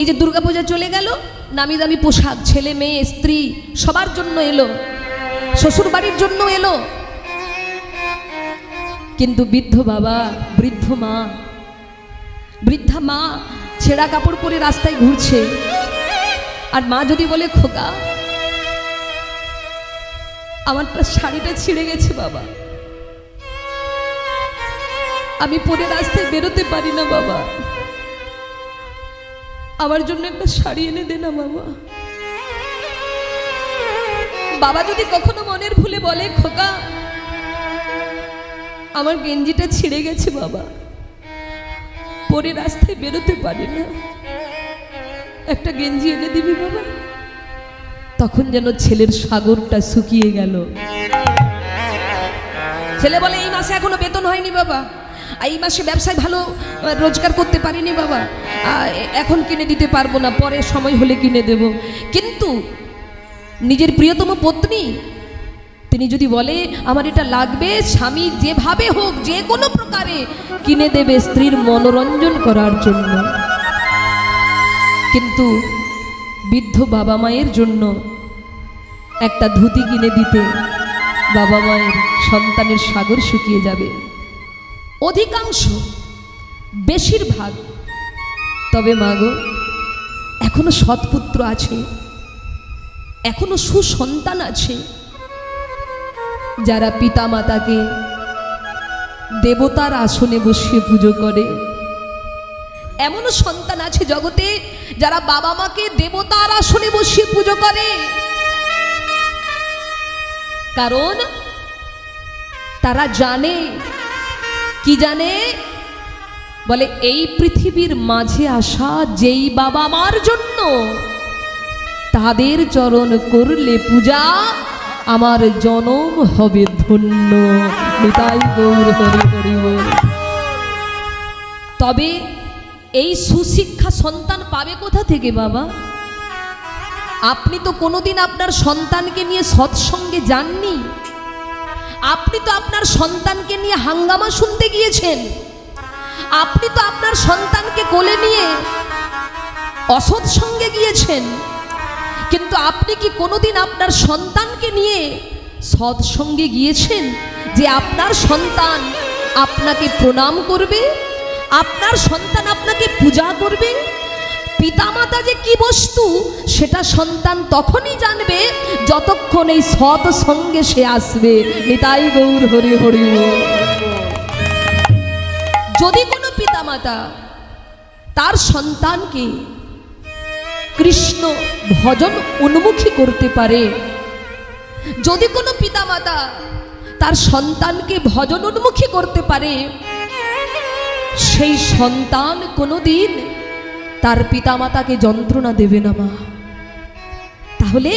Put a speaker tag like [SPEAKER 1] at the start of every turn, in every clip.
[SPEAKER 1] এই যে দুর্গাপূজা চলে গেল, নামি দামি পোশাক ছেলে মেয়ে স্ত্রী সবার জন্য এলো, শ্বশুর বাড়ির জন্য এলো, কিন্তু বৃদ্ধ বাবা বৃদ্ধা মা ছেঁড়া কাপড় পরে রাস্তায় ঘুরছে। আর মা যদি বলে, খোকা আমারটা শাড়িটা ছিঁড়ে গেছে বাবা, আমি পরে রাস্তায় বেরোতে পারি না বাবা, আমার জন্য একটা শাড়ি এনে দে না বাবা। বাবা যদি কখনো মনের ভুলে বলে, খোকা আমার গেঞ্জিটা ছিঁড়ে গেছে বাবা, পরে রাস্তায় বেরোতে পারি না, একটা গেঞ্জি এনে দিবি বাবা, তখন যেন ছেলের সাগরটা শুকিয়ে গেল। ছেলে বলে, এই মাসে এখনো বেতন হয়নি বাবা, এই মাসে ব্যবসায় ভালো রোজগার করতে পারিনি বাবা, এখন কিনে দিতে পারবো না, পরে সময় হলে কিনে দেব। কিন্তু নিজের প্রিয়তম পত্নী তিনি যদি বলে আমার এটা লাগবে, স্বামী যেভাবে হোক যে কোনো প্রকারে কিনে দেবে স্ত্রীর মনোরঞ্জন করার জন্য। কিন্তু বৃদ্ধ বাবা মায়ের জন্য একটা ধুতি কিনে দিতে বাবা মায়ের সন্তানের সাগর শুকিয়ে যাবে। অধিকাংশ, বেশিরভাগ, তবে মাগো এখনো সৎপুত্র আছে, এখনো সুসন্তান আছে, যারা পিতা মাতাকে দেবতার আসনে বসিয়ে পুজো করে। এমনও সন্তান আছে জগতে যারা বাবা মাকে দেবতার আসনে বসিয়ে পুজো করে, কারণ তারা জানে, কি জানে, বলে এই পৃথিবীর মাঝে আসা যেই বাবা মার জন্য, তাদের চরণ করলে পূজা আমার জনম হবে ধন্য। নিতাই গৌর হরি হরি বল। তবে এই সুশিক্ষা সন্তান পাবে কোথা থেকে বাবা? আপনি তো কোনোদিন আপনার সন্তানকে নিয়ে সৎসঙ্গে যাননি, আপনি তো আপনার সন্তানকে নিয়ে হাঙ্গামা শুনতে গিয়েছেন, আপনি তো আপনার সন্তানকে কোলে নিয়ে অসৎ সঙ্গে গিয়েছেন, কিন্তু আপনি কি কোনোদিন আপনার সন্তানকে নিয়ে সৎসঙ্গে গিয়েছেন যে আপনার সন্তান আপনাকে প্রণাম করবে, আপনার সন্তান আপনাকে পূজা করবে? পিতামাতা যে কি বস্তু সেটা সন্তান তখনই জানবে যতক্ষণ এই সৎ সঙ্গে সে আসবে। নিতাই গৌর হরি হরি বল। যদি কোনো পিতামাতা তার সন্তানকে কৃষ্ণ ভজন উন্মুখী করতে পারে, যদি কোনো পিতামাতা তার সন্তানকে ভজন উন্মুখী করতে পারে, সেই সন্তান কোনোদিন তার পিতামাতাকে যন্ত্রণা দেবে না মা। তাহলে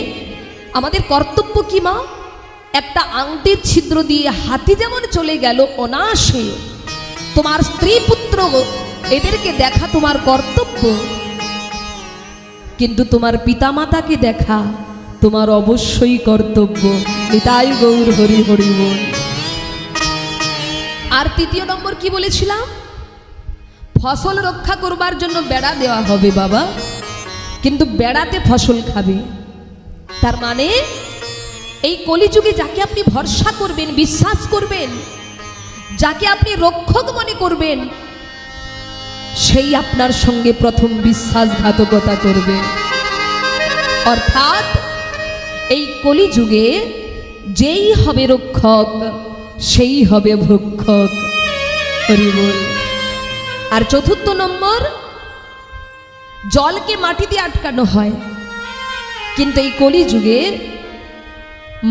[SPEAKER 1] আমাদের কর্তব্য কি মা? একটা আংটির ছিদ্র দিয়ে হাতি যেমন চলে গেল অনায়াসে, তোমার স্ত্রী পুত্র এদেরকে দেখা তোমার কর্তব্য, কিন্তু তোমার পিতামাতাকে দেখা তোমার অবশ্যই কর্তব্য। নিতাই গৌর হরি হরি বল। আর তৃতীয় নম্বর কি বলেছিলাম? ফসল রক্ষা করবার জন্য বেড়া দেওয়া হবে বাবা, কিন্তু বেড়াতে ফসল খাবে। তার মানে এই কলিযুগে যাকে আপনি ভরসা করবেন, বিশ্বাস করবেন, যাকে আপনি রক্ষক মনে করবেন, সেই আপনার সঙ্গে প্রথম বিশ্বাসঘাতকতা করবে। অর্থাৎ এই কলিযুগে যেই হবে রক্ষক সেই হবে ভক্ষক। হরি বল। আর চতুর্থ নম্বর, জলকে মাটি দিয়ে আটকানো হয়, কিন্তু এই কলিযুগে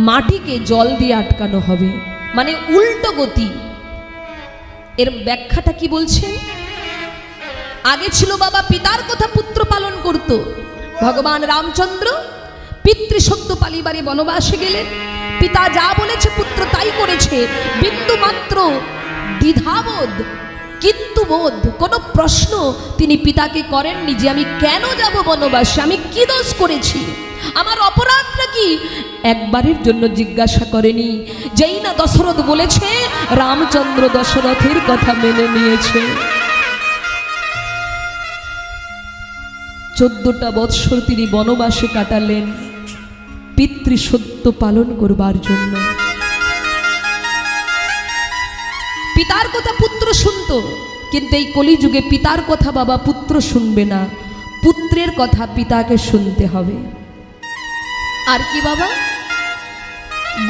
[SPEAKER 1] মাটিকে জল দিয়ে আটকানো হবে, মানে উল্টো গতি। এর ব্যাখ্যাটা কি বলছেন? আগে ছিল বাবা পিতার কথা পুত্র পালন করত, ভগবান রামচন্দ্র পিতৃসত্য পালিবারে বনবাসে গেলেন, পিতা যা বলেছে পুত্র তাই করেছে, বিন্দু মাত্র দ্বিধাবোধ কিন্তু বোধ কোনো প্রশ্ন তিনি পিতাকে করেননি যে আমি কেন যাব বনবাসে, আমি কি দোষ করেছি, আমার অপরাধটা কি, একবারের জন্য জিজ্ঞাসা করেনি। যেই না দশরথ বলেছে, রামচন্দ্র দশরথের কথা মেনে নিয়েছে। 14টা বৎসর তিনি বনবাসে কাটালেন পিতৃসত্য পালন করবার জন্য। পিতার কথা পুত্র শুনত, কিন্তু এই কলিযুগে পিতার কথা বাবা পুত্র শুনবে না, পুত্রের কথা পিতাকে শুনতে হবে। আর কি বাবা,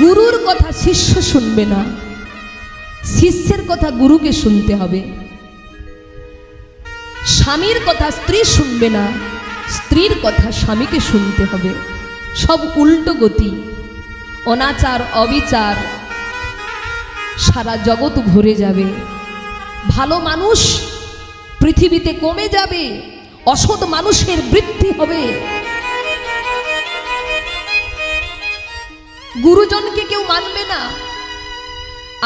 [SPEAKER 1] গুরুর কথা শিষ্য শুনবে না, শিষ্যের কথা গুরুকে শুনতে হবে। স্বামীর কথা স্ত্রী শুনবে না, স্ত্রীর কথা স্বামীকে শুনতে হবে। সব উল্টো গতি, অনাচার অবিচার সারা জগৎ ভরে যাবে। ভালো মানুষ পৃথিবীতে কমে যাবে, অসৎ মানুষের বৃদ্ধি হবে। গুরুজনকে কেউ মানবে না।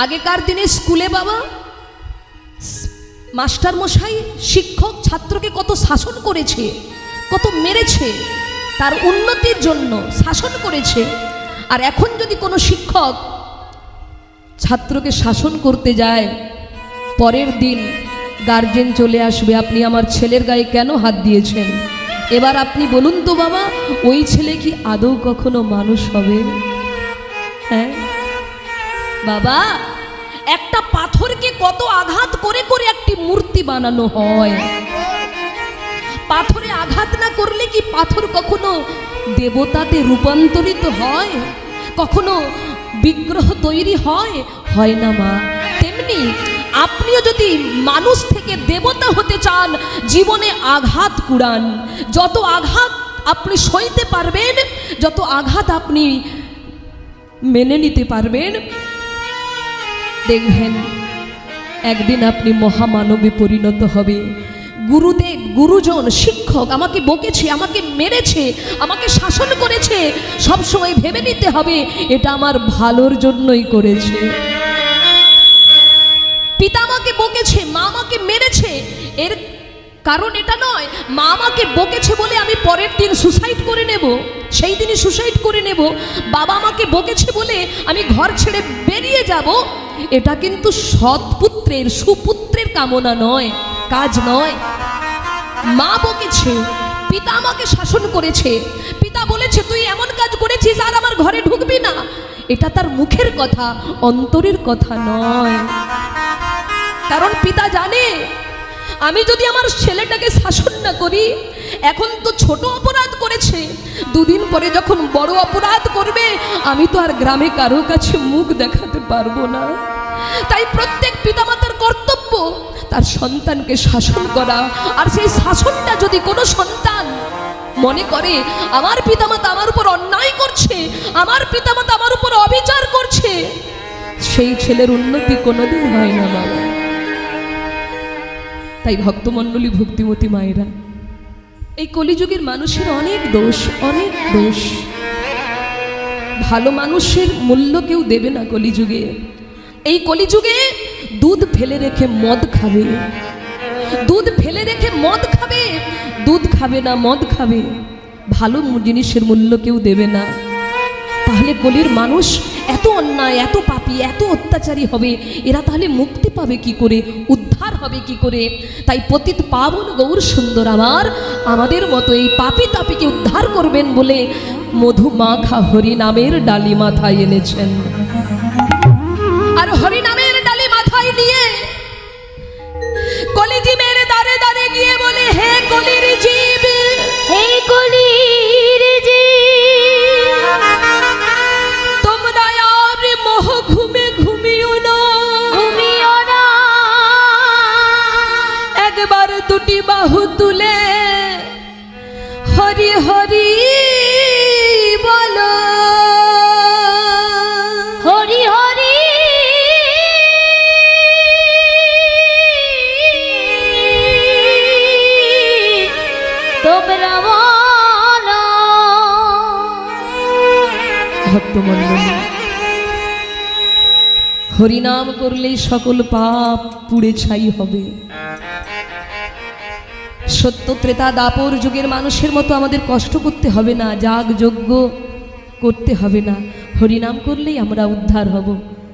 [SPEAKER 1] আগেকার দিনে স্কুলে বাবা মাস্টার মশাই শিক্ষক ছাত্রকে কত শাসন করেছে, কত মেরেছে, তার উন্নতির জন্য শাসন করেছে। আর এখন যদি কোনো শিক্ষক ছাত্রকে শাসন করতে যায়, পরের দিন গার্জেন চলে আসবে, আপনি আমার ছেলের গায়ে কেন হাত দিয়েছেন? এবার আপনি বলুন তো বাবা, ওই ছেলে কি আদৌ কখনো মানুষ হবে? হ্যাঁ বাবা, একটা পাথরকে কত আঘাত করে করে একটি মূর্তি বানানো হয়। পাথরে আঘাত না করলে কি পাথর কখনো দেবতাতে রূপান্তরিত হয়? কখনো বিগ্রহ তৈরি হয়? হয় না মা। তেমনি আপনিও যদি মানুষ থেকে দেবতা হতে চান, জীবনে আঘাত কুড়ান। যত আঘাত আপনি সইতে পারবেন, যত আঘাত আপনি মেনে নিতে পারবেন, দেখবেন একদিন আপনি মহামানবে পরিণত হবে। গুরুদেব, গুরুজন, শিক্ষক আমাকে বকেছে, আমাকে মেরেছে, আমাকে শাসন করেছে, সবসময় ভেবে নিতে হবে এটা আমার ভালোর জন্যই করেছে। পিতা আমাকে বকেছে, মা আমাকে মেরেছে, এর কারণ এটা নয় মা আমাকে বকেছে বলে আমি পরের দিন সুসাইড করে নেব, সেই দিনই সুসাইড করে নেব। বাবা আমাকে বকেছে বলে আমি ঘর ছেড়ে বেরিয়ে যাব, এটা কিন্তু সৎপুত্রের সুপুত্রের কামনা নয়, কাজ নয়। মা বকেছে, পিতা আমাকে শাসন করেছে, পিতা বলেছে তুই এমন কাজ করেছিস আর আমার ঘরে ঢুকবি না, এটা তার মুখের কথা, অন্তরের কথা নয়। কারণ পিতা জানে আমি যদি আমার ছেলেটাকে শাসন না করি, এখন তো ছোট অপরাধ করেছে, দুদিন পরে যখন বড় অপরাধ করবে, আমি তো আর গ্রামে কারো কাছে মুখ দেখাতে পারবো না। তাই প্রত্যেক পিতামাতার কর্তব্য তার সন্তানকে শাসন করা। আর সেই শাসনটা যদি কোনো সন্তান মনে করে আমার পিতামাতা আমার উপর অন্যায় করছে, আমার পিতামাতা আমার উপর অবিচার করছে, সেই ছেলের উন্নতি কোনোদিন হয় না বাবা। তাই ভক্তমণ্ডলী, ভক্তিমতী মায়েরা, এই কলিযুগের মানুষের অনেক দোষ, অনেক দোষ। ভালো মানুষের মূল্য কেউ দেবে না কলিযুগে। এই কলিযুগে দুধ ফেলে রেখে মদ খাবে, দুধ ফেলে রেখে মদ খাবে, দুধ খাবে না মদ খাবে, ভালো জিনিসের মূল্য কেউ দেবে না। তাহলে কলির মানুষ এত অন্যায়, এত পাপী, এত অত্যাচারী হবে, এরা তাহলে মুক্তি পাবে কি করে, উদ্ধার হবে কি করে? তাই পতিত পাবন গৌর সুন্দর আমাদের মতো এই পাপী তাপীকে উদ্ধার করবেন বলে মধু মাখা হরি নামের ডালি মাথায় এনেছেন। আর হরি নামের ডালি মাথায় নিয়ে কলিজীবের দ্বারে দ্বারে গিয়ে বলে, হে কলির জীব,
[SPEAKER 2] হে কলির জীব,
[SPEAKER 1] তোমরা আর মোহ ঘুমে ঘুমিও না,
[SPEAKER 2] ঘুমিও না।
[SPEAKER 1] একবার দুটি বাহু তুলে হরি হরি বলো,
[SPEAKER 2] হরি হরি তোমরা বলো।
[SPEAKER 1] ভক্তমণ্ডলী, হরিনাম করলেই সকল পাপ পুড়ে ছাই হবে। সত্য ত্রেতা দাপর যুগের মানুষের মতো আমাদের কষ্ট করতে হবে না, যাগ যজ্ঞ করতে হবে না, হরিনাম করলেই আমরা উদ্ধার হব।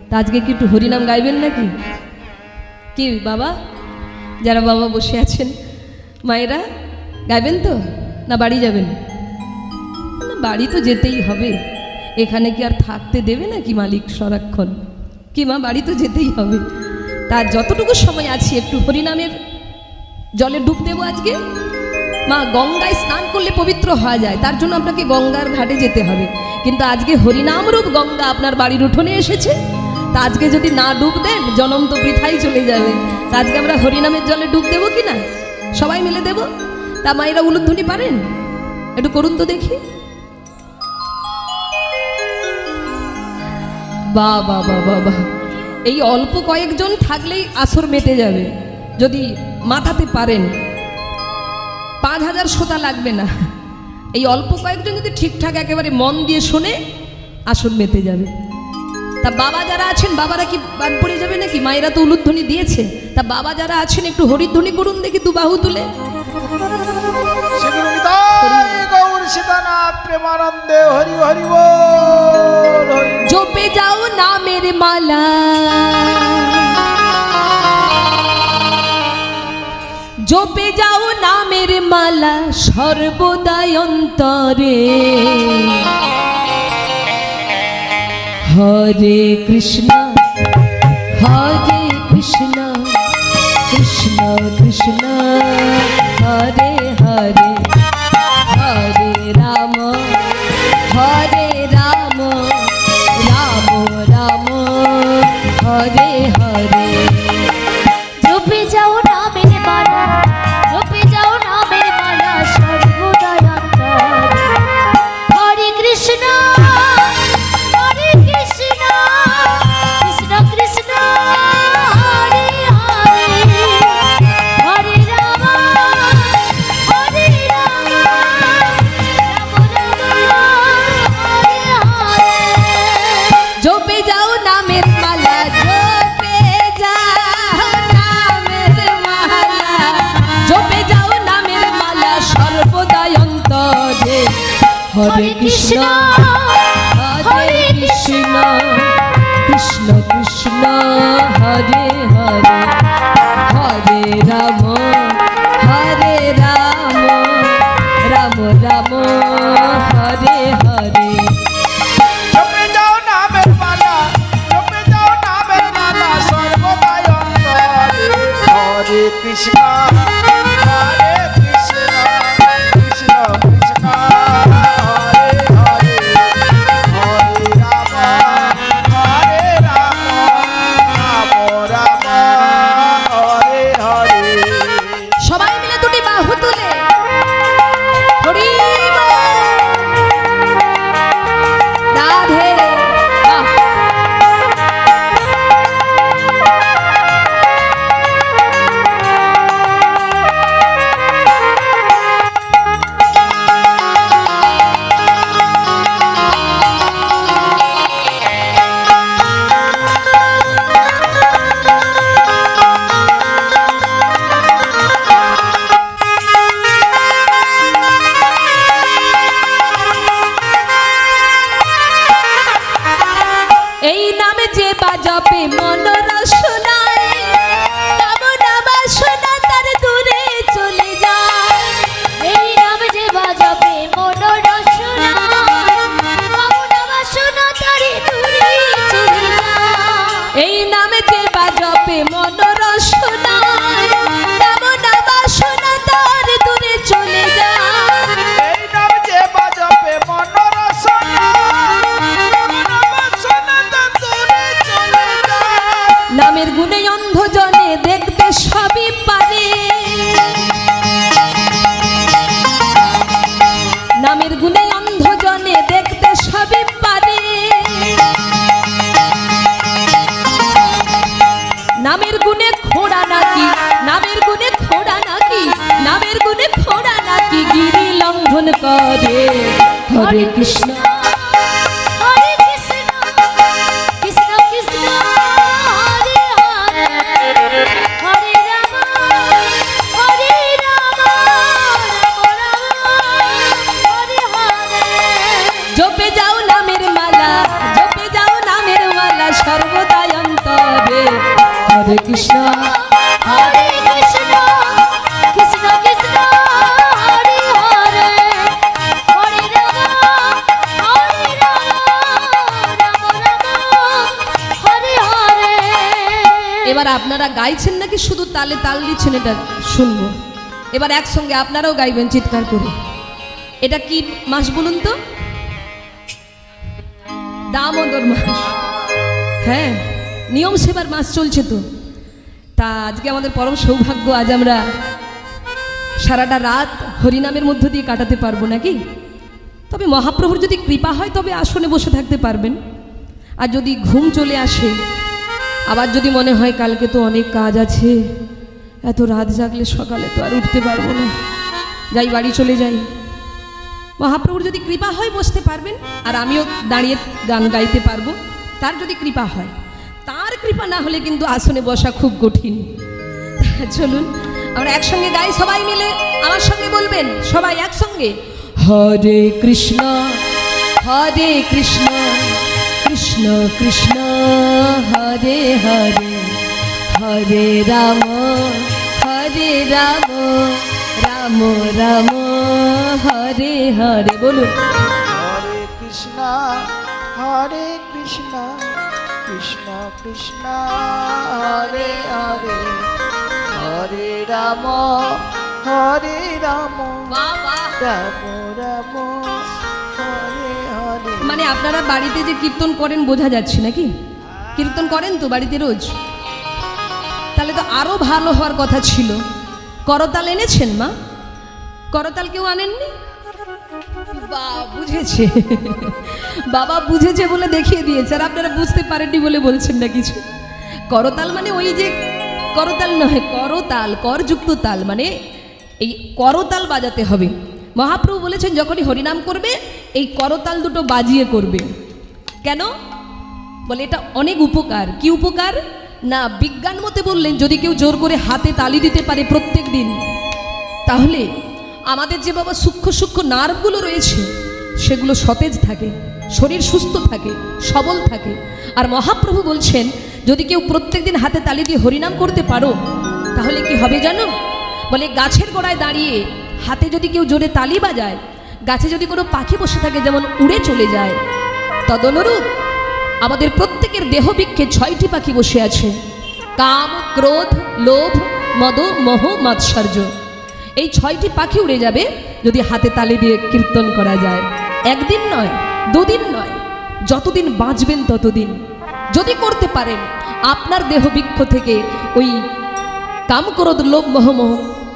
[SPEAKER 1] তা আজকে কি একটু হরিনাম গাইবেন নাকি? কি বাবা, যারা বাবা বসে আছেন, মায়েরা গাইবেন তো? না বাড়ি যাবেন? না, বাড়ি তো যেতেই হবে, এখানে কি আর থাকতে দেবে না কি মালিক সারাক্ষণ? কি মা, বাড়ি তো যেতেই হবে। তার যতটুকু সময় আছে একটু হরিনামের জলে ডুব দেবো আজকে। মা, গঙ্গায় স্নান করলে পবিত্র হওয়া যায়, তার জন্য আপনাকে গঙ্গার ঘাটে যেতে হবে। কিন্তু আজকে হরিনামরূপ গঙ্গা আপনার বাড়ির উঠোনে এসেছে, তা আজকে যদি না ডুব দেন জনম তো বৃথাই চলে যাবে। তা আজকে আমরা হরিনামের জলে ডুব দেবো কি না? সবাই মিলে দেব। তা মায়েরা উলুধ্বনি পারেন? একটু করুন তো দেখি। বাহ বাহ বাহ বাহ বাহ। এই অল্প কয়েকজন থাকলেই আসর মেটে যাবে, যদি মাথাতে পারেন। 5000 শ্রোতা লাগবে না, এই অল্প কয়েকজন যদি ঠিকঠাক একেবারে মন দিয়ে শোনে আসর মেতে যাবে। তা বাবা যারা আছেন, বাবারা কি বাদ পড়ে যাবে নাকি? মায়েরা তো উলুধ্বনি দিয়েছে, তা বাবা যারা আছেন একটু হরিধ্বনি করুন দেখি, দু বাহু তুলে।
[SPEAKER 3] প্রেমানন্দে হরি হরি বল।
[SPEAKER 1] জপে যাও নামের মালা, জপে যাও নামের মালা সর্বদাই অন্তরে। হরে কৃষ্ণ হরে কৃষ্ণ কৃষ্ণ কৃষ্ণ হরে হরে, হরে রাম রাম রাম হরে হরে।
[SPEAKER 2] জপে যাও নামের মালা, জপে যাও নামের মালা সর্বদাই অন্তরে। হরে কৃষ্ণ হরে কৃষ্ণ কৃষ্ণ কৃষ্ণ হরে হরে, হরে রাম রাম হরে হরে।
[SPEAKER 1] জপে যাও নামের মালা, জপে যাও নামের মালা, জপে যাও নামের মালা সর্বদাই অন্তরে। হরে কৃষ্ণ হরে কৃষ্ণ কৃষ্ণ কৃষ্ণ হরে হরে, হরে রাম রাম রাম হরে হরে।
[SPEAKER 3] জপে যাও নামের মালা, জপে যাও নামের মালা সর্বদাই অন্তরে। হরে কৃষ্ণ হরে কৃষ্ণ কৃষ্ণ কৃষ্ণ হরে হরে, হরে রাম রাম হরে হরে।
[SPEAKER 1] সবাই মিলে দুটি বাহু তুলে হরি বল। রাধে বাহ। এই নামে যে বাজপে মন রসনায়, কামনা বাসনা তার দূরে চলে যায়।
[SPEAKER 2] এই নাম যে বাজাবে মন রসনা, কামনা বাসনা তারে দূরে চলে যায়।
[SPEAKER 1] এই নামে যে বাজপে মন রসনায়, কামনা বাসনা তার দূরে চলে যায়।
[SPEAKER 3] এই নাম যে বাজবে মন রসনা, কামনা বাসনা তার দূরে চলে যায়।
[SPEAKER 1] নামের গুণে অন্ধজনে দেখতে সবই পারে, নামের গুণে অন্ধজনে দেখতে সবই পারে। নামের গুণে খোড়া নাকি, নামের গুণে খোড়া নাকি, নামের গুণে খোড়া নাকি গিরি লঙ্ঘন করে। হরে কৃষ্ণ
[SPEAKER 2] হরে কৃষ্ণ কৃষ্ণ কৃষ্ণ হরে হরে, হরে রাম রাম হরে হরে।
[SPEAKER 1] জপে যাও নামের মালা, জপে যাও নামের মালা সর্বদাই অন্তরে। হরে কৃষ্ণ
[SPEAKER 2] হরে কৃষ্ণ কৃষ্ণ কৃষ্ণ হরে হরে,
[SPEAKER 1] এবার আপনারা গাইছেন নাকি শুধু তালে তাল দিচ্ছেন এটা শুনবো। এবার একসঙ্গে আপনারাও গাইবেন চিৎকার করে। এটা কি মাস বলুন তো? দামোদর মাস। হ্যাঁ, নিয়ম সেবার মাস চলছে তো। তা আজকে আমাদের পরম সৌভাগ্য, আজ আমরা সারাটা রাত হরিনামের মধ্য দিয়ে কাটাতে পারবো নাকি? তবে মহাপ্রভুর যদি কৃপা হয় তবে আসনে বসে থাকতে পারবেন। আর যদি ঘুম চলে আসে, আবার যদি মনে হয় কালকে তো অনেক কাজ আছে, এত রাত জাগলে সকালে তো আর উঠতে পারবো না, যাই বাড়ি চলে যাই, মহাপ্রভুর যদি কৃপা হয় বসতে পারবেন। আর আমিও দাঁড়িয়ে গান গাইতে পারবো, তার যদি কৃপা হয়। তার কৃপা না হলে কিন্তু আসনে বসা খুব কঠিন। চলুন আমরা একসঙ্গে গাই, সবাই মিলে আমার সঙ্গে বলবেন, সবাই একসঙ্গে। হরে কৃষ্ণ হরে কৃষ্ণ কৃষ্ণ কৃষ্ণ হরে হরে, হরে রাম রাম রাম হরে হরে। বলুন
[SPEAKER 3] হরে কৃষ্ণ হরে কৃষ্ণ কৃষ্ণ কৃষ্ণ হরে হরে, হরে রাম রাম রাম হরে হরে।
[SPEAKER 1] মানে আপনারা বাড়িতে যে কীর্তন করেন বোঝা যাচ্ছে নাকি? কীর্তন করেন তো বাড়িতে রোজ? তাহলে তো আরো ভালো হওয়ার কথা ছিল। করতাল এনেছেন মা? করতাল কেউ আনেননি? বুঝেছে, বাবা বুঝেছে বলে দেখিয়ে দিয়েছে, আর আপনারা বুঝতে পারেননি বলে বলছেন না কিছু। করতাল মানে ওই যে করতাল নয়, করতাল, করযুক্ত তাল, মানে এই করতাল বাজাতে হবে। মহাপ্রভু বলেছেন যখনই হরিনাম করবে এই করতাল দুটো বাজিয়ে করবে। কেন? বলে এটা অনেক উপকার। কি উপকার? না, বিজ্ঞান মতে বললেন যদি কেউ জোর করে হাতে তালি দিতে পারে প্রত্যেক দিন, তাহলে আমাদের যে বাবা সূক্ষ্ম সূক্ষ্ম নার্ভগুলো রয়েছে সেগুলো সতেজ থাকে, শরীর সুস্থ থাকে, সবল থাকে। আর মহাপ্রভু বলছেন যদি কেউ প্রত্যেক দিন হাতে তালি দিয়ে হরিনাম করতে পারো তাহলে কি হবে জানো? বলে গাছের গোড়ায় দাঁড়িয়ে হাতে যদি কেউ জোরে তালি বাজায়, গাছে যদি কোনো পাখি বসে থাকে যেমন উড়ে চলে যায়, তদনুরূপ আমাদের প্রত্যেকের দেহবৃক্ষে 6টি পাখি বসে আছে। কাম, ক্রোধ, লোভ, মদ, মোহ, মাৎসর্য। এই 6টি পাখি উড়ে যাবে যদি হাতে তালি দিয়ে কীর্তন করা যায়। একদিন নয়, দুদিন নয়, যতদিন বাঁচবেন ততদিন যদি করতে পারেন, আপনার দেহবৃক্ষ থেকে ওই কাম, ক্রোধ, লোভ, মোহ,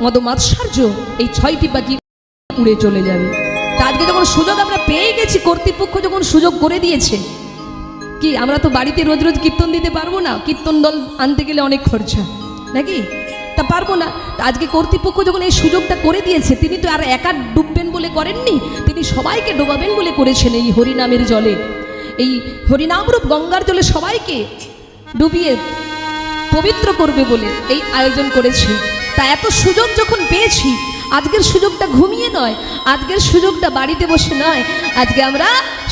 [SPEAKER 1] মদ, মাৎসর্য এই 6টি পাখি উড়ে চলে যাবে। তা আজকে যখন সুযোগ আমরা পেয়ে গেছি, কর্তৃপক্ষ যখন সুযোগ করে দিয়েছে, কি আমরা তো বাড়িতে রোজ রোজ কীর্তন দিতে পারবো না? কীর্তন দল আনতে গেলে অনেক খরচা নাকি? তা পারবো না। আজকে কর্তৃপক্ষ যখন এই সুযোগটা করে দিয়েছে, তিনি তো আর একা ডুববেন বলে করেননি, তিনি সবাইকে ডোবাবেন বলে করেছেন। এই হরিনামের জলে, এই হরিনামরূপ গঙ্গার জলে সবাইকে ডুবিয়ে পবিত্র করবে বলে এই আয়োজন করেছে। তা এত সুযোগ যখন পেয়েছি, আজকের সুযোগটা ঘুমিয়ে নয়, আজকের সুযোগটা বাড়িতে বসে নয়, আজকে আমরা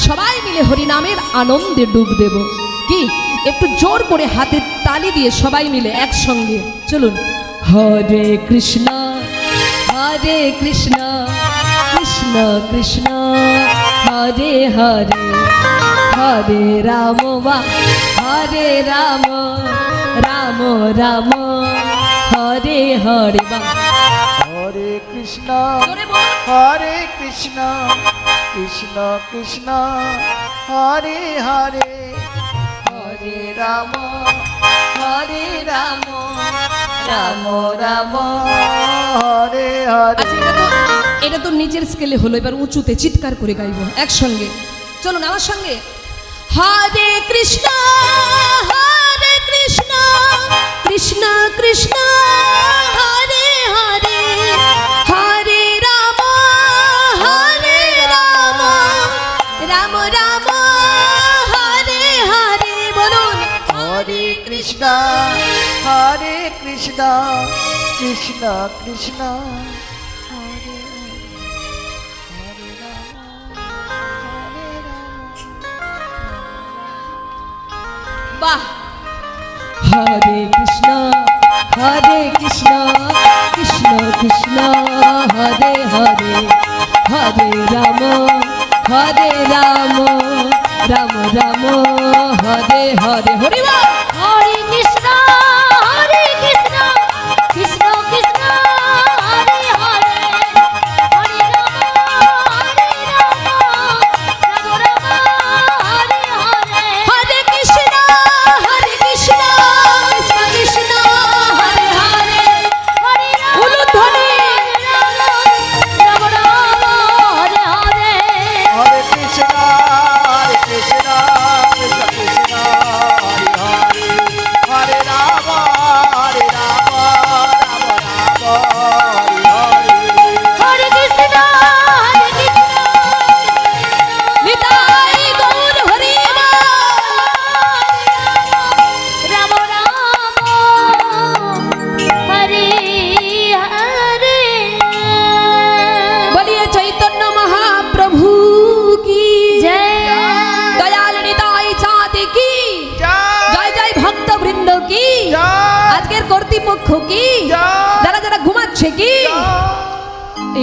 [SPEAKER 1] সবাই মিলে হরিনামের আনন্দে ডুব দেব। কি একটু জোর করে হাতে তালি দিয়ে সবাই মিলে একসঙ্গে চলুন। হরে কৃষ্ণ কৃষ্ণ কৃষ্ণ হরে হরে, হরে রাম হরে রাম রাম রাম হরে হরে।
[SPEAKER 3] হরে কৃষ্ণ
[SPEAKER 1] জোরে বল।
[SPEAKER 3] হরে কৃষ্ণ কৃষ্ণ কৃষ্ণ হরে হরে, হরে রাম রাম রাম হরে হরে।
[SPEAKER 1] আচ্ছা, এটা তো নিচের স্কেলে হলো, এবার উঁচুতে চিৎকার করে গাইব একসঙ্গে। চলুন আমার সঙ্গে। হরে কৃষ্ণ কৃষ্ণ কৃষ্ণ হরে হরে, হরে রাম রাম রাম হরে হরে। বলুন
[SPEAKER 3] হরে কৃষ্ণ কৃষ্ণ কৃষ্ণ কৃষ্ণ হরে হরে, হরে রাম
[SPEAKER 1] বাহ। হরে কৃষ্ণ কৃষ্ণ কৃষ্ণ হরে হরে, হরে রাম রাম রাম রাম হরে হরে। হরি বল।
[SPEAKER 2] হরে কৃষ্ণ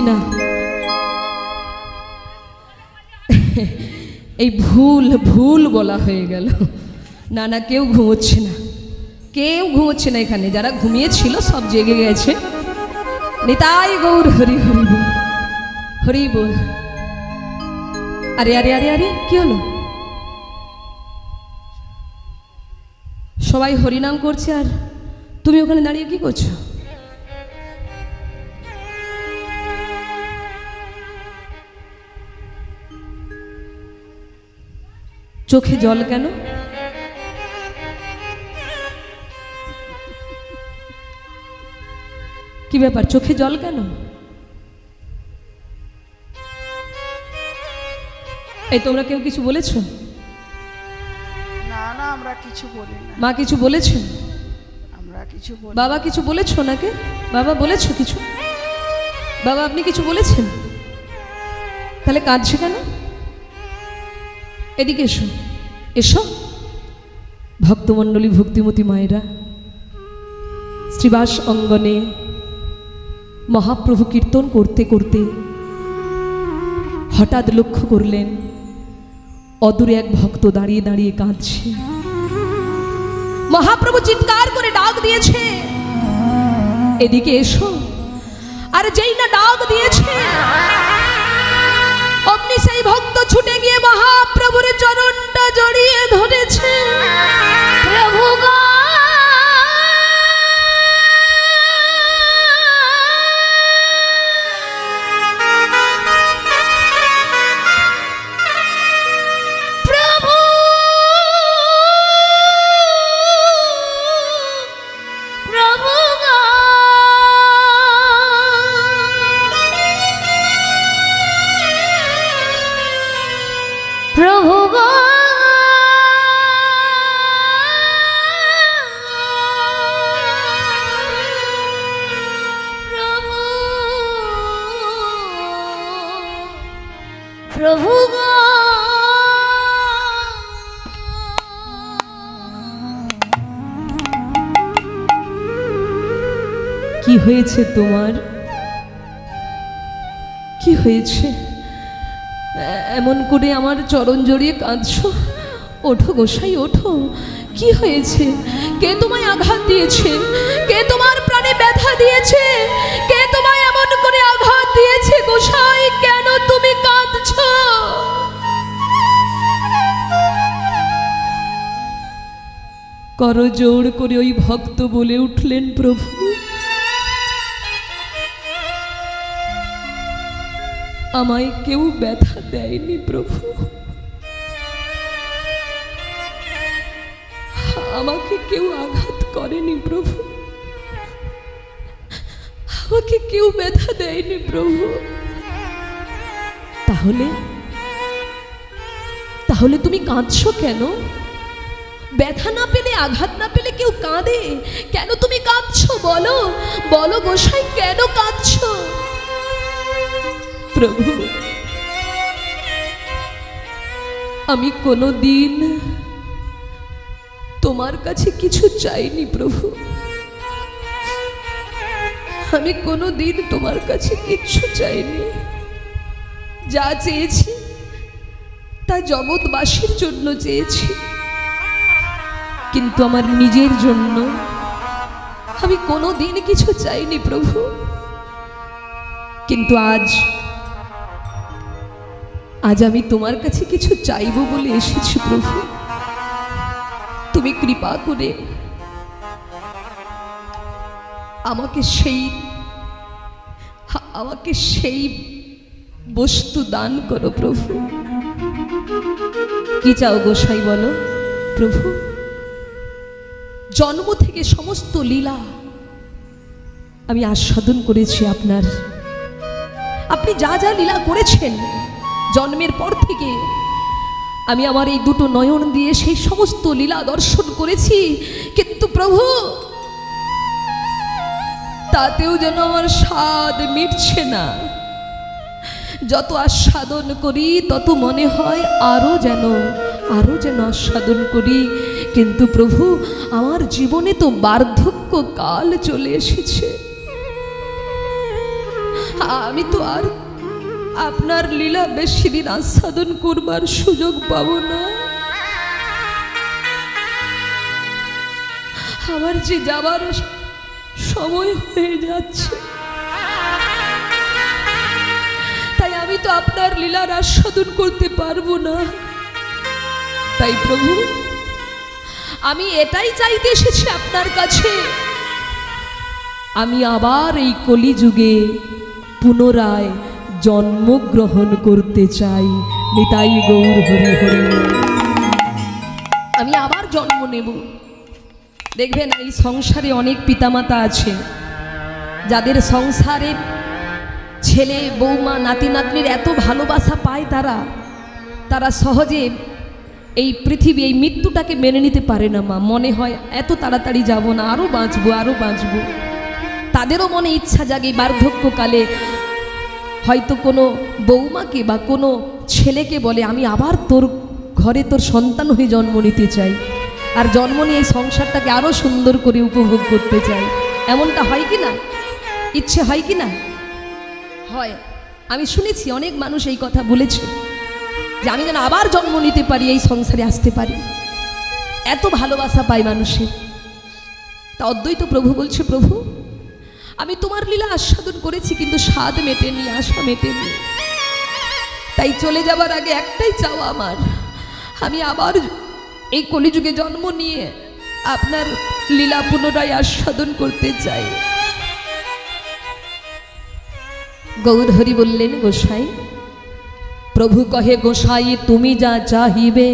[SPEAKER 1] না, এই ভুল ভুল বলা হয়ে গেল। না না, কেউ ঘুমোচ্ছে না, কেউ ঘুমোচ্ছে না এখানে। যারা ঘুমিয়েছিল সব জেগে গেছে। নিতাই গৌর হরি হরি বল, হরি বল। আরে আরে আরে আরে, কি হলো? সবাই হরিনাম করছে আর তুমি ওখানে দাঁড়িয়ে কি করছো? চোখে জল কেন? কি ব্যাপার, চোখে জল কেন? এই তোমরা কেউ কিছু বলেছো?
[SPEAKER 3] না না, আমরা কিছু বলি না।
[SPEAKER 1] মা কিছু বলেছেন?
[SPEAKER 3] আমরা কিছু বলি।
[SPEAKER 1] বাবা কিছু বলেছো নাকি? বাবা বলেছো কিছু? বাবা আপনি কিছু বলেছেন? তাহলে কাঁদছে কেন? এদিকে এসো, এসো। ভক্তমণ্ডলী, ভক্তিমতী মায়েরা, শ্রীবাস অঙ্গনে মহাপ্রভু কীর্তন করতে করতে হঠাৎ লক্ষ্য করলেন অদূরে এক ভক্ত দাঁড়িয়ে দাঁড়িয়ে কাঁদছে। মহাপ্রভু চিৎকার করে ডাক দিয়েছে, এদিকে এসো। আর যেই না ডাক দিয়েছে, অমনি সেই ভক্ত ছুটে গিয়ে মহাপ্রভুর চরণটা জড়িয়ে ধরেছে।
[SPEAKER 2] প্রভু গো, প্রভু, প্রভু গো, প্রভু গো, প্রভু, প্রভু গো।
[SPEAKER 1] কি হয়েছে তোমার? কি হয়েছে? এমন করে আমার চরণ জড়িয়ে কাঁদছো? ওঠো গোসাই, ওঠো। কি হয়েছে? কে তোমায় আঘাত দিয়েছে? কে তোমার প্রাণে ব্যথা দিয়েছে? কে তোমায় এমন করে আঘাত দিয়েছে গোসাই? কেন তুমি কাঁদছো? করজোড় করে ওই ভক্ত বলে উঠলেন, প্রভু আমায় কেউ ব্যথা দেয়নি প্রভু, আমাকে কেউ আঘাত করেনি প্রভু, আমাকে কেউ ব্যথা দেয়নি প্রভু। তাহলে তাহলে তুমি কাঁদছো কেন? ব্যথা না পেলে, আঘাত না পেলে কেউ কাঁদে? কেন তুমি কাঁদছো? বলো বলো গোসাই, কেন কাঁদছো? প্রভু আমি কোনোদিন তোমার কাছে কিছু চাইনি প্রভু, আমি কোনোদিন তোমার কাছে কিচ্ছু চাইনি। যা চেয়েছি তা জগৎবাসীর জন্য চেয়েছি, কিন্তু আমার নিজের জন্য আমি কোনোদিন কিছু চাইনি প্রভু। কিন্তু আজ আমি তোমার কাছে কিছু চাইবো বলে এসেছি প্রভু। তুমি কৃপা করে আমাকে সেই বস্তু দান করো প্রভু। কি চাও গোসাই বলো প্রভু? জন্ম থেকে সমস্ত লীলা আমি আস্বাদন করেছি আপনার। আপনি যা যা লীলা করেছেন জন্মের পর থেকে, আমি আমার এই দুটো নয়ন দিয়ে সেই সমস্ত লীলা দর্শন করেছি। কিন্তু প্রভু তাতেও যেন আমার স্বাদ মিটছে না। যত আস্বাদন করি তত মনে হয় আরো যেন আস্বাদন করি। কিন্তু প্রভু আমার জীবনে তো বার্ধক্য কাল চলে এসেছে, আমি তো আর আপনার লীলা বেশি দিন আস্বাদন করবার সুযোগ পাবো না। আমার যে যাবার সময় হয়ে যাচ্ছে, তাই আমি তো আপনার লীলার আস্বাদন করতে পারবো না। তাই প্রভু, আমি এটাই চাইতে এসেছি আপনার কাছে, আমি আবার এই কলিযুগে পুনরায় জন্মগ্রহণ করতে চাই। নিতাই গৌর হরি হরি। আমি আবার জন্ম নেব। দেখবেন এই সংসারে অনেক পিতামাতা আছে যাদের সংসারে ছেলে বৌমা নাতি নাতনির এত ভালোবাসা পায়, তারা সহজে এই পৃথিবী এই মৃত্যুটাকে মেনে নিতে পারে না। মা মনে হয় এত তাড়াতাড়ি যাব না, আরও বাঁচবো আরও বাঁচবো। তাদেরও মনে ইচ্ছা জাগে বার্ধক্যকালে হয়তো কোনো বৌমাকে বা কোনো ছেলেকে বলে, আমি আবার তোর ঘরে তোর সন্তান হয়ে জন্ম নিতে চাই, আর জন্ম নিয়ে এই সংসারটাকে আরও সুন্দর করে উপভোগ করতে চাই। এমনটা হয় কি না? ইচ্ছে হয় কি না? হয়। আমি শুনেছি অনেক মানুষ এই কথা বলেছে যে আমি যেন আবার জন্ম নিতে পারি, এই সংসারে আসতে পারি। এত ভালোবাসা পায় মানুষের। তা অদ্বৈত প্রভু বলছে, প্রভু আমি তোমার লীলা আস্বাদন করেছি, কিন্তু স্বাদ মেটেনি, আশা মেটেনি। তাই চলে যাবার আগে একটাই চাওয়া আমার, আমি আবার এই কলিযুগে জন্ম নিয়ে আপনার লীলা পুনরায় আস্বাদন করতে চাই। গৌর হরি বললেন, গোসাই, প্রভু কহে, গোসাই তুমি যা চাহিবে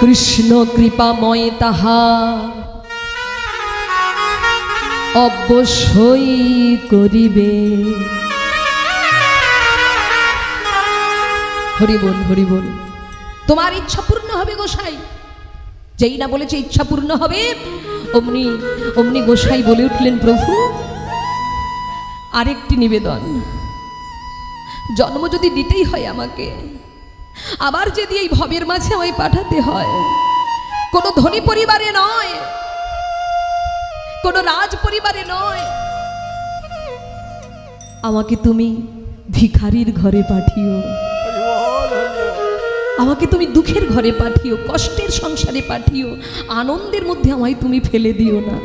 [SPEAKER 1] কৃষ্ণ কৃপাময় তাহা অবশ্যই করিবে। হরি বল, হরি বল। তোমার ইচ্ছা পূর্ণ হবে গোসাই। যেই না বলেছে ইচ্ছা পূর্ণ হবে, অমনি অমনি গোসাই বলে উঠলেন, প্রভু আরেকটি নিবেদন, জন্ম যদি দিতেই হয় আমাকে, আবার যদি এই ভবের মাঝে আমায় পাঠাতে হয়, কোনো ধনী পরিবারে নয়, কোনো রাজ পরিবারে নয়, আমাকে তুমি ভিখারির ঘরে পাঠিও, আমাকে তুমি দুঃখের ঘরে পাঠিও, কষ্টের সংসারে পাঠিও, আনন্দের মধ্যে আমায় তুমি ফেলে দিও না।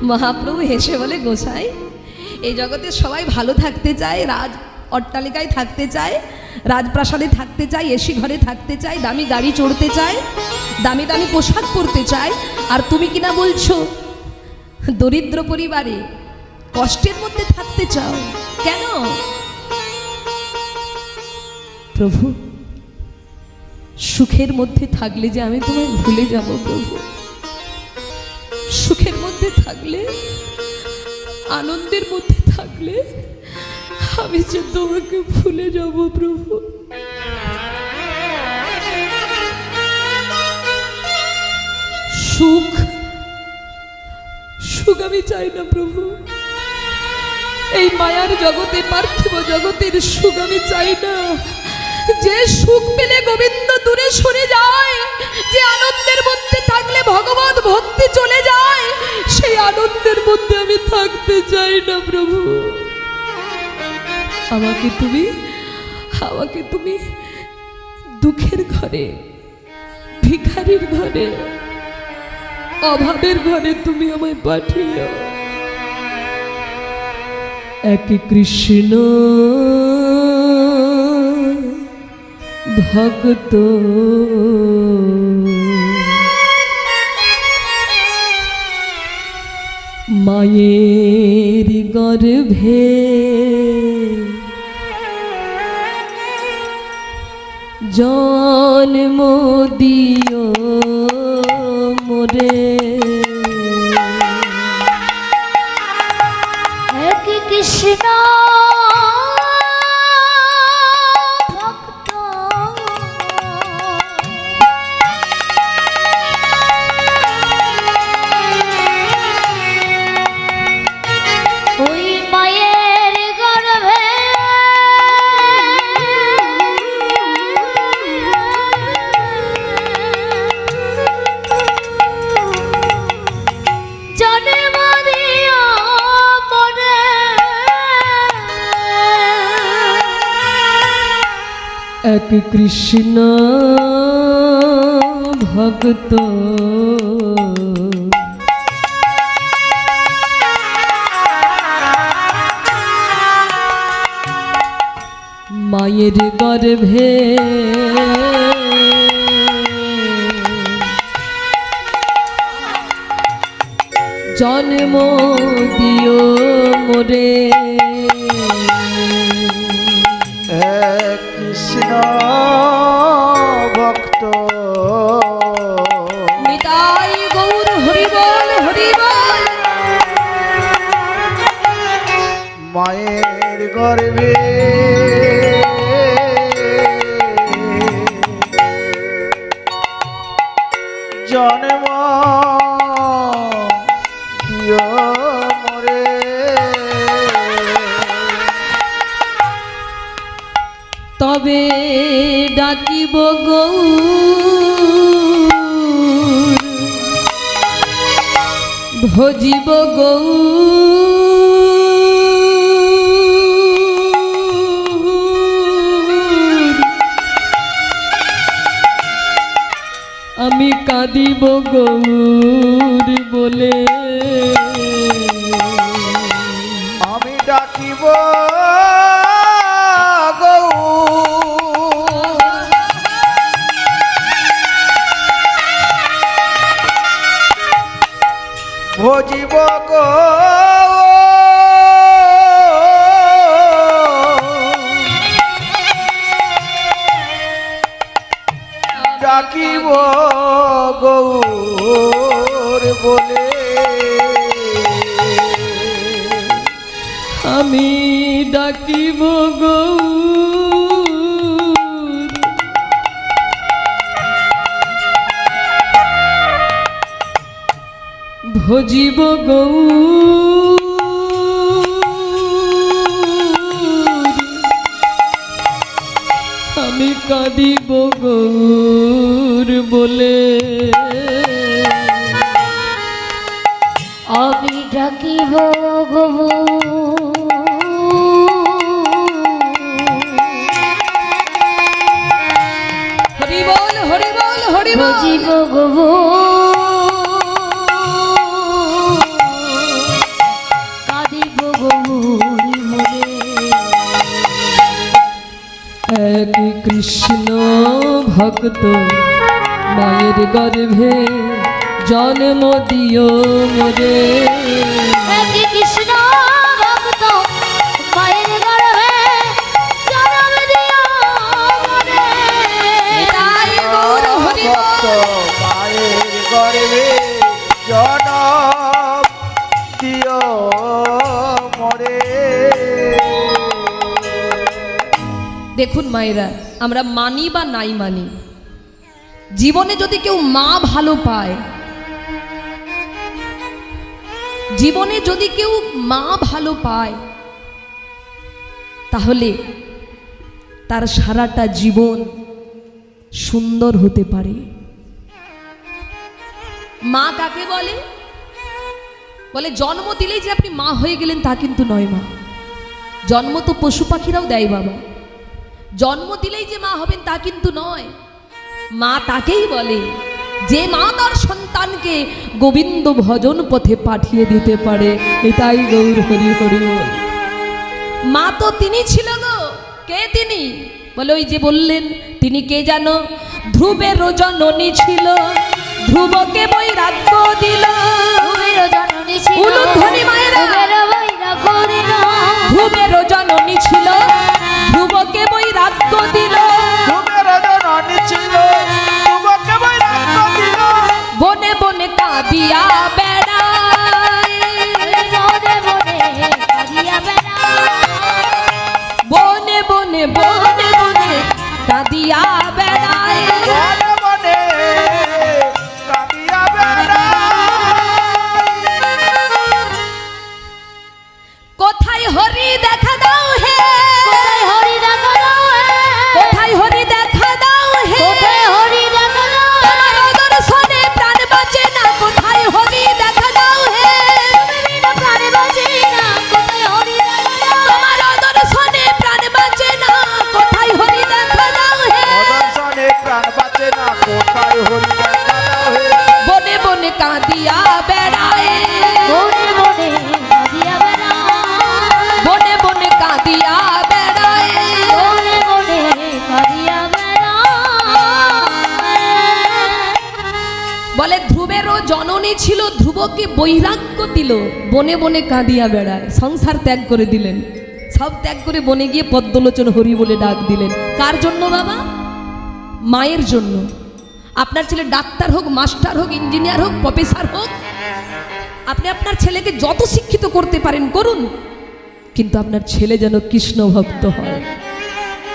[SPEAKER 1] মহাপ্রভু হেসে বলে, গোসাই এই জগতে সবাই ভালো থাকতে চায়, রাজ অট্টালিকায় থাকতে চায়, রাজপ্রাসাদে থাকতে চায়, এসি ঘরে থাকতে চায়, দামি গাড়ি চড়তে চায়, দামি দামি পোশাক পরতে চায়, আর তুমি কিনা বলছো দরিদ্র পরিবারে কষ্টের মধ্যে থাকতে চাও কেন? প্রভু সুখের মধ্যে থাকলে যে আমি তোমায় ভুলে যাব প্রভু, সুখের মধ্যে থাকলে, আনন্দের মধ্যে থাকলে আমি যে তোমাকে ভুলে যাব প্রভু। সুখ সুখ আমি চাই না প্রভু, এই মায়ার জগতে, পার্থিব জগতের সুখ আমি চাই না। যে সুখ পেলে গোবিন্দ দূরে সরে যায়, যে আনন্দের মধ্যে থাকলে ভগবত ভক্তি চলে যায়, সেই আনন্দের মধ্যে আমি থাকতে চাই না প্রভু। আমাকে তুমি দুঃখের ঘরে, ভিখারির ঘরে, অভাবের ঘরে তুমি আমায় পাঠিও। এক কৃষ্ণ ভক্ত মায়ের গর্ভে জন্ম দিও মোরে।
[SPEAKER 2] এক কৃষ্ণ ভক্ত ওই মায়ের গর্ভে জন্ম
[SPEAKER 1] এক কৃষ্ণ ভক্ত মায়ের গর্ভে জন্ম দিও মোরে
[SPEAKER 3] এক কৃষ্ণ ভক্ত
[SPEAKER 1] নিতাই গৌর হরি বল হরি বল।
[SPEAKER 3] মায়ের গর্ভে জন্ম দিও মোরে
[SPEAKER 1] তবে ডাকিব গৌর ভজিব গৌর আমি কাঁদিব গৌর বলে
[SPEAKER 3] আমি ডাকিব গৌর ভজিব ডাকিব গৌর বলে
[SPEAKER 1] আমি ডাকিব গৌর ভজিব গৌর আমি কাঁদিব গৌর বলে
[SPEAKER 2] আমি ডাকিব
[SPEAKER 1] হরি বল হরি বল হরি বল।
[SPEAKER 2] ভজিব কাঁদিব গৌর মনে
[SPEAKER 1] এক কৃষ্ণ ভক্ত মায়ের গর্ভে জন্ম দিও মোরে
[SPEAKER 2] এক কৃষ্ণ ভক্ত মায়ের গর্ভে জন্ম দিও মোরে
[SPEAKER 1] তাই গৌর হরি
[SPEAKER 3] ভক্ত মায়ের গর্ভে জনম দিও মোরে
[SPEAKER 1] দেখুন মায়েরা, আমরা মানি বা নাই মানি, জীবনে যদি কেউ মা ভালো পায়, জীবনে যদি কেউ মা ভালো পায়, তাহলে তার সারাটা জীবন সুন্দর হতে পারে। মা কাকে বলে? বলে জন্ম দিলেই যে আপনি মা হয়ে গেলেন তা কিন্তু নয় মা। জন্ম তো পশু পাখিরাও দেয় বাবা, জন্ম দিলেই যে মা হবেন তা কিন্তু নয়। মা তাকেই বলে যে মা তার সন্তানকে গোবিন্দ ভজন পথে পাঠিয়ে দিতে পারে। এটাই গৌর হরি হরি বল। মা তো তিনি ছিল গো। কে তিনি? বলে ওই যে বললেন তিনি কে জানো? ধ্রুবের জননী ছিল, ধ্রুবকে বৈরাগ্য দিল।
[SPEAKER 2] ধ্রুবের জননী ছিল,
[SPEAKER 1] উলুধ্বনি মায়েরা। ধ্রুবের জননী ছিল, ধ্রুবকে বৈরাগ্য দিল।
[SPEAKER 3] ধ্রুবের জননী ছিল, ধ্রুবকে বৈরাগ্য দিল।
[SPEAKER 1] বনে বনে কাঁদিয়া বেড়ায়, বনে বনে বনে বনে কাঁদিয়া বেড়ায়।
[SPEAKER 3] বনে বনে কাঁদিয়া বেড়ায়।
[SPEAKER 1] কোথায় হরি দেখা দাও হে,
[SPEAKER 2] কোথায় হরি দেখা দাও হে,
[SPEAKER 1] কোথায় হরি দেখা দাও হে।
[SPEAKER 2] কোথায় হরি দেখা দাও হে,
[SPEAKER 1] তোমার দর্শনে প্রাণ বাঁচে না, কোথায় হরি দেখা দাও হে।
[SPEAKER 2] বিনা প্রাণে বাঁচি না, কোথায় হরি দেখা দাও হে,
[SPEAKER 1] তোমার দর্শনে প্রাণ বাঁচে না, কোথায় হরি দেখা দাও ছিল ধ্রুবকে বৈরাগ্য দিল, বনে বনে কাঁদিয়া বেড়ায়, সংসার ত্যাগ করে দিলেন, সব ত্যাগ করে বনে গিয়ে পদ্মলোচন হরি বলে ডাক দিলেন। কার জন্য বাবা? মায়ের জন্য। আপনার ছেলে ডাক্তার হোক, মাস্টার হোক, ইঞ্জিনিয়ার হোক, প্রফেসর হোক, আপনি আপনার ছেলেকে যত শিক্ষিত করতে পারেন করুন, কিন্তু আপনার ছেলে যেন কৃষ্ণ ভক্ত হয়।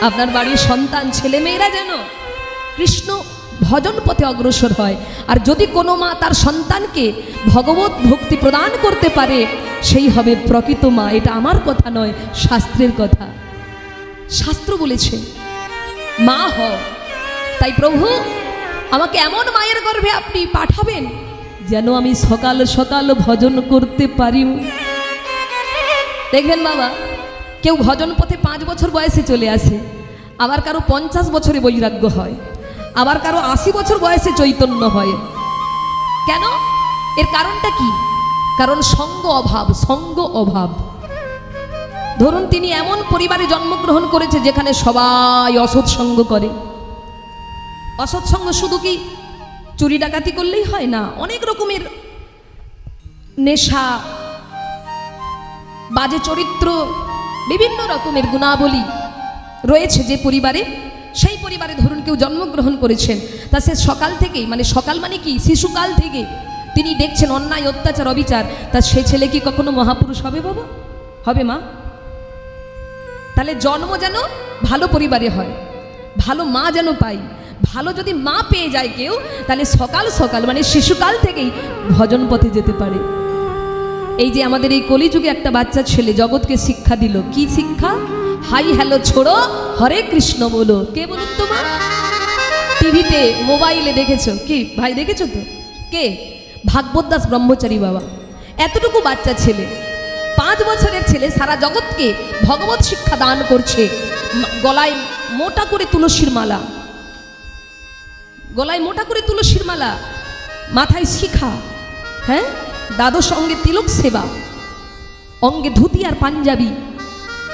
[SPEAKER 1] আপনার বাড়ির সন্তান ছেলেমেয়েরা যেন কৃষ্ণ ভজন পথে অগ্রসর হয়। আর যদি কোনো মা তার সন্তানকে ভগবত ভক্তি প্রদান করতে পারে, সেই হবে প্রকৃত মা। এটা আমার কথা নয়, শাস্ত্রের কথা। শাস্ত্র বলেছে মা হও। তাই প্রভু আমাকে এমন মায়ের গর্ভে আপনি পাঠাবেন যেন আমি সকাল সকাল ভজন করতে পারি। দেখবেন বাবা, কেউ ভজন পথে 5 বছর বয়সে চলে আসে, আবার কারো 50 বছরে বৈরাগ্য হয়, আবার কারো 80 বছর বয়সে চৈতন্য হয়। কেন? এর কারণটা কি? কারণ সঙ্গ অভাব, সঙ্গ অভাব। ধরুন তিনি এমন পরিবারে জন্মগ্রহণ করেছে যেখানে সবাই অসৎ সঙ্গ করে। অসৎ সঙ্গ শুধু কি চুরি ডাকাতি করলেই হয় না, অনেক রকমের নেশা, বাজে চরিত্র, বিভিন্ন রকমের গুণাবলী রয়েছে যে পরিবারে। সেই পরিবারে ধরুন কেউ জন্মগ্রহণ করেছেন, তা সে সকাল থেকেই, মানে সকাল মানে কি শিশুকাল থেকে তিনি দেখছেন অন্যায়, অত্যাচার, অবিচার, তা সে ছেলে কি কখনো মহাপুরুষ হবে বাবা? হবে মা? তাহলে জন্ম যেন ভালো পরিবারে হয়, ভালো মা যেন পাই। ভালো যদি মা পেয়ে যায় কেউ, তাহলে সকাল সকাল মানে শিশুকাল থেকেই ভজন পথে যেতে পারে। এই যে আমাদের এই কলিযুগে একটা বাচ্চা ছেলে জগৎকে শিক্ষা দিল। কি শিক্ষা? হাই হ্যালো ছোড়ো, হরে কৃষ্ণ বলো। কে বলুন তো মা? টিভিতে, মোবাইলে দেখেছো কি ভাই? দেখেছো তো? কে? ভাগবত দাস ব্রহ্মচারী বাবা। এতটুকু বাচ্চা ছেলে, 5 বছরের ছেলে, সারা জগৎকে ভগবত শিক্ষা দান করছে। গলায় মোটা করে তুলসীর মালা, গলায় মোটা করে তুলসীর মালা, মাথায় শিখা, হ্যাঁ, দাদুর সঙ্গে তিলক সেবা, অঙ্গে ধুতি আর পাঞ্জাবি,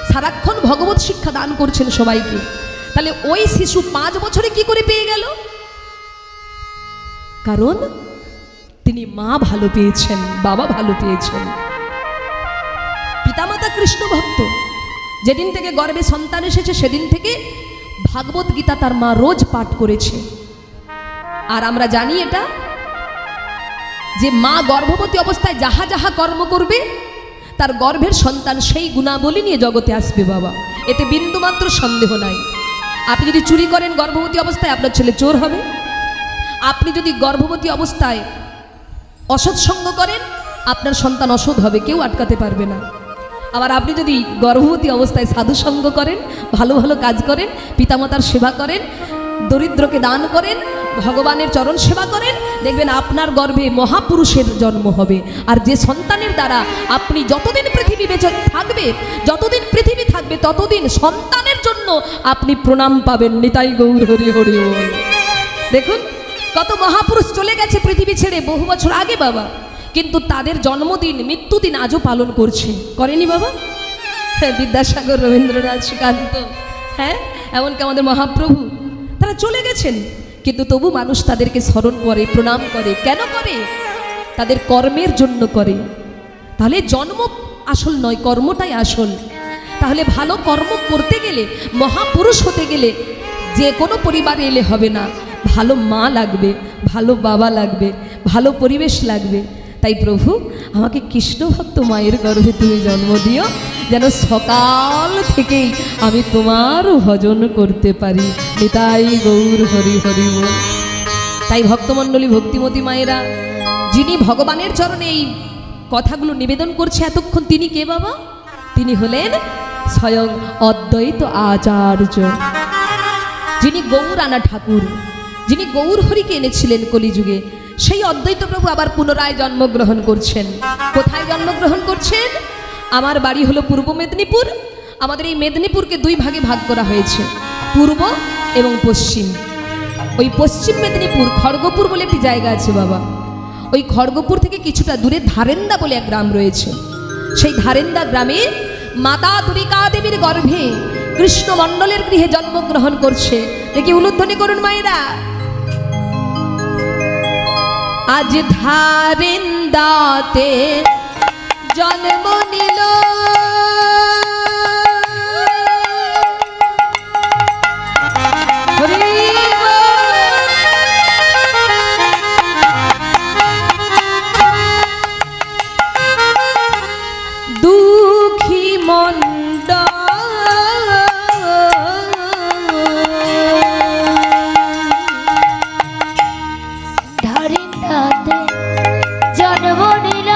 [SPEAKER 1] সারাক্ষণ ভগবত শিক্ষা দান করছেন সবাইকে। তাহলে ওই শিশু 5 বছরে কি করে পেয়ে গেল? কারণ তিনি মা ভালো পেয়েছেন, বাবা ভালো পেয়েছেন। পিতামাতা কৃষ্ণ ভক্ত। যেদিন থেকে গর্ভে সন্তান এসেছে সেদিন থেকে ভাগবত গীতা তার মা রোজ পাঠ করেছে। আর আমরা জানি এটা যে মা গর্ভবতী অবস্থায় যাহা যাহা কর্ম করবে তার গর্ভের সন্তান সেই গুণাবলী নিয়ে জগতে আসবে বাবা, এতে বিন্দুমাত্র সন্দেহ নাই। আপনি যদি চুরি করেন গর্ভবতী অবস্থায়, আপনার ছেলে চোর হবে। আপনি যদি গর্ভবতী অবস্থায় অসৎ সঙ্গ করেন, আপনার সন্তান অসৎ হবে, কেউ আটকাতে পারবে না। আবার আপনি যদি গর্ভবতী অবস্থায় সাধু সঙ্গ করেন, ভালো ভালো কাজ করেন, পিতামাতার সেবা করেন, দরিদ্রকে দান করেন, ভগবানের চরণ সেবা করেন, দেখবেন আপনার গর্ভে মহাপুরুষের জন্ম হবে। আর যে সন্তানের দ্বারা আপনি যতদিন পৃথিবী বেঁচে থাকবে, যতদিন পৃথিবী থাকবে, ততদিন সন্তানের জন্য আপনি প্রণাম পাবেন। নিতাই গৌর হরি হরি বল। দেখুন কত মহাপুরুষ চলে গেছে পৃথিবী ছেড়ে বহু বছর আগে বাবা, কিন্তু তাদের জন্মদিন, মৃত্যুদিন আজও পালন করছে। করেনি বাবা? হ্যাঁ, বিদ্যাসাগর, রবীন্দ্রনাথ, সুকান্ত, হ্যাঁ, এমনকি আমাদের মহাপ্রভু, তারা চলে গেছেন, কিন্তু তবু মানুষ তাদেরকে স্মরণ করে, প্রণাম করে। কেন করে? তাদের কর্মের জন্য করে। তাহলে জন্ম আসল নয়, কর্মটাই আসল। তাহলে ভালো কর্ম করতে গেলে, মহাপুরুষ হতে গেলে যে কোনো পরিবারে এলে হবে না, ভালো মা লাগবে, ভালো বাবা লাগবে, ভালো পরিবেশ লাগবে। তাই প্রভু আমাকে কৃষ্ণ ভক্ত মায়ের গর্ভে তুমি জন্ম দিও, যেন সকাল থেকেই আমি তোমার ভজন করতে পারি। নিতাই গৌর হরি হরি বল। তাই ভক্তমণ্ডলী, ভক্তিমতী মায়েরা, যিনি ভগবানের চরণে এই কথাগুলো নিবেদন করছে এতক্ষণ, তিনি কে বাবা? তিনি হলেন স্বয়ং অদ্বৈত আচার্য, যিনি গৌরানা ঠাকুর, যিনি গৌর হরিকে এনেছিলেন কলিযুগে। সেই অদ্বৈত প্রভু আবার পুনরায় জন্মগ্রহণ করছেন। কোথায় জন্মগ্রহণ করছেন? আমার বাড়ি হলো পূর্ব মেদিনীপুর। আমাদের এই মেদিনীপুরকে 2 ভাগে ভাগ করা হয়েছে, পূর্ব এবং পশ্চিম। ওই পশ্চিম মেদিনীপুর খড়গপুর বলে একটি জায়গা আছে বাবা। ওই খড়গপুর থেকে কিছুটা দূরে ধারেন্দা বলে এক গ্রাম রয়েছে। সেই ধারেন্দা গ্রামে মাতা দুর্গা দেবীর গর্ভে কৃষ্ণ মণ্ডলের গৃহে জন্মগ্রহণ করছে। দেখি উলুধ্বনি করুন মায়েরা। আজ ধারেন্দাতে জন্ম নিল দুঃখী মন্দ
[SPEAKER 2] ধরিন্দাতে জন্ম নিল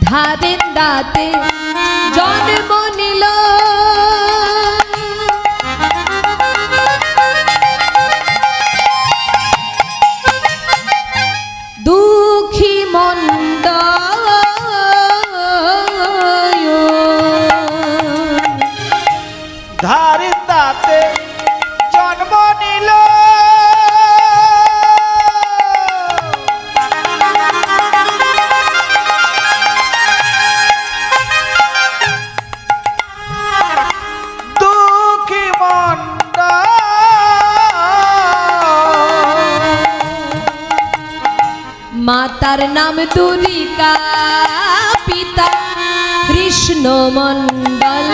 [SPEAKER 1] ধারেন্দাতে জন্ম নিল দুঃখী মন্দ
[SPEAKER 3] ধারিন্দাতে জন্ম নিল দুঃখী মন্দ
[SPEAKER 1] মাতার নাম দুলিকা পিতা কৃষ্ণ মণ্ডল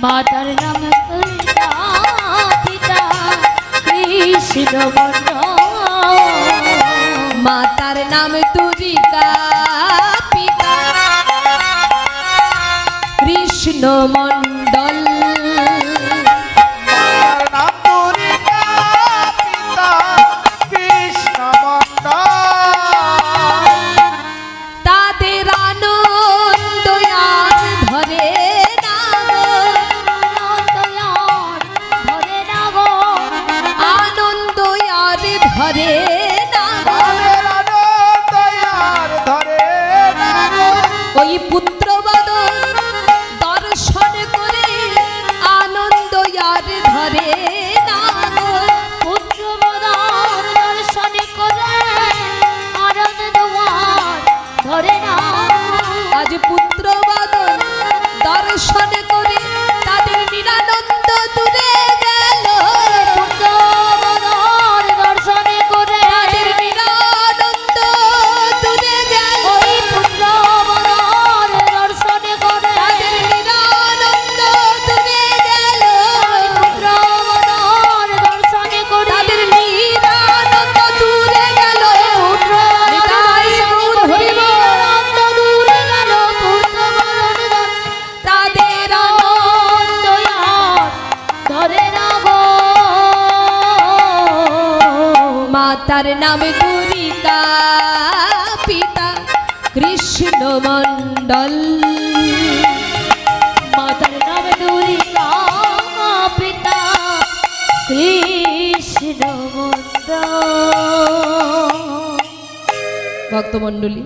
[SPEAKER 2] মাতার নাম পিতা কৃষ্ণ মন্ডল
[SPEAKER 1] মাতার নাম দুলিকা পিতা কৃষ্ণ মণ্ডল
[SPEAKER 3] মাতার নাম দুলিকা পিতা কৃষ্ণ মণ্ডল
[SPEAKER 1] তাদের আনন্দ আর ধরে না আনন্দ আর ধরে না
[SPEAKER 3] তাদের আনন্দ আর ধরে না
[SPEAKER 1] ওই পুত্রবধ দর্শন করে আনন্দ আর ধরে না
[SPEAKER 2] পুত্রবধূর দর্শন করে আনন্দ ধরে না
[SPEAKER 1] আজ পুত্রবধ দর্শন করে তাদের নিরানন্দ দূরে গেল
[SPEAKER 2] পুত্রবধূর দর্শন করে
[SPEAKER 1] তাদের নিরানন্দ দূরে গেল
[SPEAKER 2] ওই পুত্রবধূর দর্শন করে
[SPEAKER 1] তাদের নিরানন্দ দূরে গেল
[SPEAKER 2] পুত্রবধূর দর্শন করে
[SPEAKER 1] তাদের নিরানন্দ দূরে গেল নিতাই গৌর হরি বল।
[SPEAKER 2] আনন্দ দূরে গেল পুত্রবধূর
[SPEAKER 1] তাদের
[SPEAKER 2] আনন্দ ধরে না গো
[SPEAKER 1] মাতার নাম দুলিকা পিতা কৃষ্ণ মণ্ডল
[SPEAKER 2] মাতার নাম দুলিকা পিতা কৃষ্ণ মন্ডল
[SPEAKER 1] ভক্তমণ্ডলী